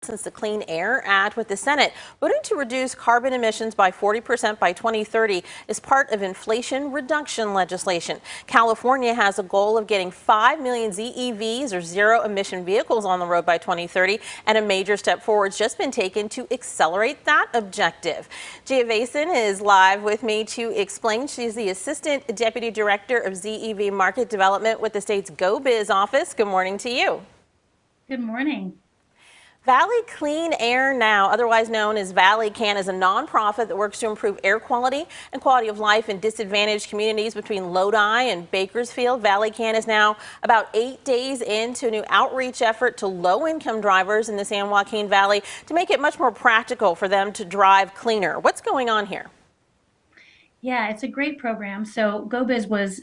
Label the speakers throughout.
Speaker 1: Since the Clean Air Act, with the Senate voting to reduce carbon emissions by 40% by 2030 is part of inflation reduction legislation. California has a goal of getting 5 million ZEVs, or zero emission vehicles, on the road by 2030, and a major step forward has just been taken to accelerate that objective. Gia Vason is live with me to explain. She's the Assistant Deputy Director of ZEV Market Development with the state's Go Biz office. Good morning to you.
Speaker 2: Good morning.
Speaker 1: Valley Clean Air Now, otherwise known as ValleyCan, is a nonprofit that works to improve air quality and quality of life in disadvantaged communities between Lodi and Bakersfield. ValleyCan is now about 8 days into a new outreach effort to low-income drivers in the San Joaquin Valley to make it much more practical for them to drive cleaner. What's going on here?
Speaker 2: Yeah, it's a great program. So GoBiz was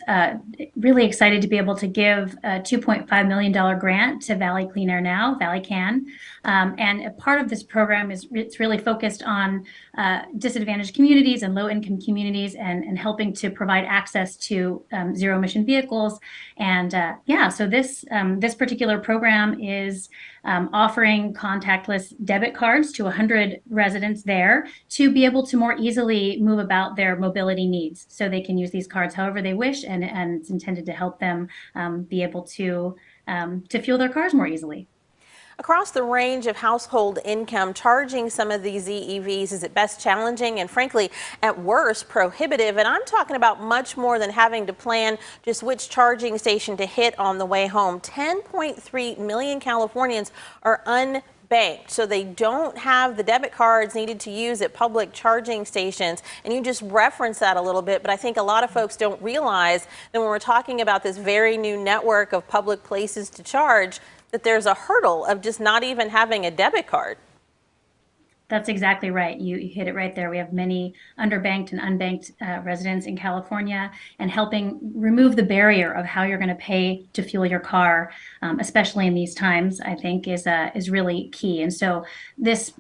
Speaker 2: really excited to be able to give a $2.5 million grant to Valley Clean Air Now, ValleyCan. And a part of this program is it's really focused on disadvantaged communities and low-income communities and helping to provide access to zero-emission vehicles. And yeah, so this particular program is offering contactless debit cards to 100 residents there to be able to more easily move about their mobility needs. So they can use these cards however they wish, and it's intended to help them be able to fuel their cars more easily.
Speaker 1: Across the range of household income, charging some of these ZEVs is at best challenging and, frankly, at worst prohibitive. And I'm talking about much more than having to plan just which charging station to hit on the way home. 10.3 million Californians are unbanked, so they don't have the debit cards needed to use at public charging stations. And you just referenced that a little bit, but I think a lot of folks don't realize that when we're talking about this very new network of public places to charge, that there's a hurdle of just not even having a debit card.
Speaker 2: That's exactly right. You hit it right there. We have many underbanked and unbanked residents in California, and helping remove the barrier of how you're going to pay to fuel your car, especially in these times, I think is really key. And so this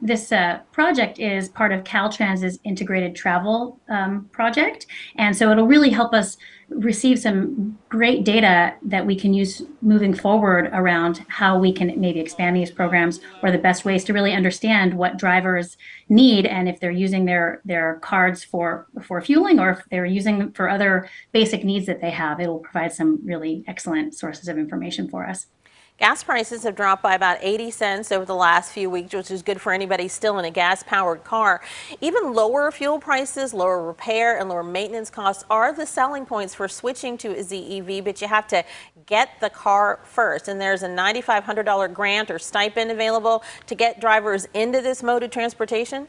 Speaker 2: project is part of Caltrans's integrated travel project, and so it'll really help us receive some great data that we can use moving forward around how we can maybe expand these programs, or the best ways to really understand what drivers need, and if they're using their cards for fueling, or if they're using them for other basic needs that they have. It will provide some really excellent sources of information for us.
Speaker 1: Gas prices have dropped by about 80 cents over the last few weeks, which is good for anybody still in a gas-powered car. Even lower fuel prices, lower repair, and lower maintenance costs are the selling points for switching to a ZEV, but you have to get the car first. And there's a $9,500 grant or stipend available to get drivers into this mode of transportation.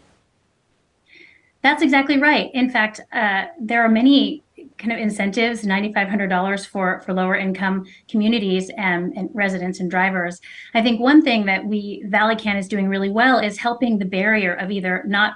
Speaker 2: That's exactly right. In fact, there are many kind of incentives, $9,500 for lower income communities and residents and drivers. I think one thing that ValleyCan is doing really well is helping the barrier of either not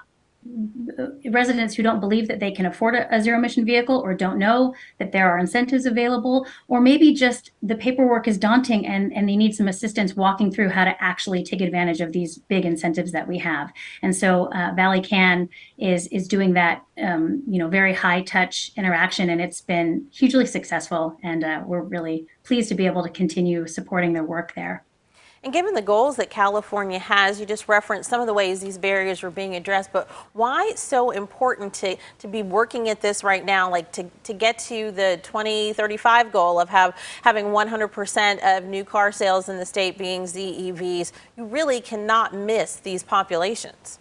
Speaker 2: residents who don't believe that they can afford a zero emission vehicle, or don't know that there are incentives available, or maybe just the paperwork is daunting and they need some assistance walking through how to actually take advantage of these big incentives that we have. And so ValleyCan is doing that very high touch interaction, and it's been hugely successful, and we're really pleased to be able to continue supporting their work there.
Speaker 1: And given the goals that California has, you just referenced some of the ways these barriers are being addressed, but why it's so important to be working at this right now, like to get to the 2035 goal of having 100% of new car sales in the state being ZEVs? You really cannot miss these populations.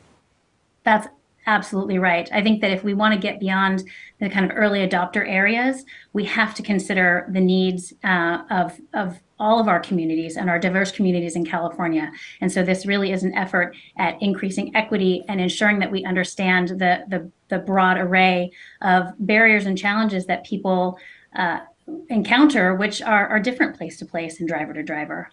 Speaker 2: That's absolutely right. I think that if we want to get beyond the kind of early adopter areas, we have to consider the needs of all of our communities and our diverse communities in California. And so this really is an effort at increasing equity and ensuring that we understand the broad array of barriers and challenges that people encounter, which are different place to place and driver to driver.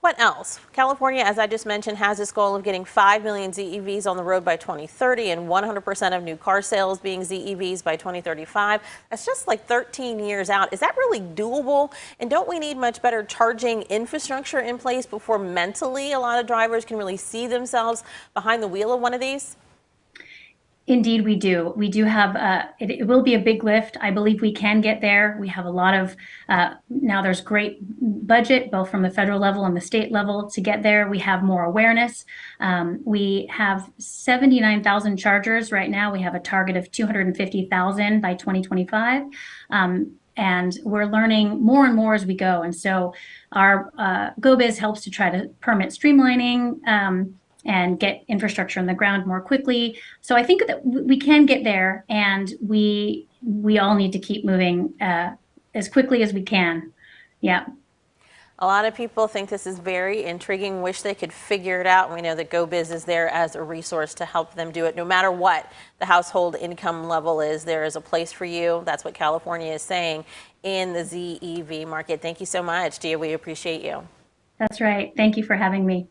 Speaker 1: What else? California, as I just mentioned, has this goal of getting 5 million ZEVs on the road by 2030 and 100% of new car sales being ZEVs by 2035. That's just like 13 years out. Is that really doable? And don't we need much better charging infrastructure in place before mentally a lot of drivers can really see themselves behind the wheel of one of these?
Speaker 2: Indeed, we do. We do have, it will be a big lift. I believe we can get there. We have a lot of, now there's great budget, both from the federal level and the state level to get there. We have more awareness. We have 79,000 chargers right now. We have a target of 250,000 by 2025. And we're learning more and more as we go. And so our GoBiz helps to try to permit streamlining, and get infrastructure on the ground more quickly. So I think that we can get there, and we all need to keep moving as quickly as we can. Yeah.
Speaker 1: A lot of people think this is very intriguing, wish they could figure it out. We know that GoBiz is there as a resource to help them do it. No matter what the household income level is, there is a place for you. That's what California is saying in the ZEV market. Thank you so much, Gia. We appreciate you.
Speaker 2: That's right. Thank you for having me.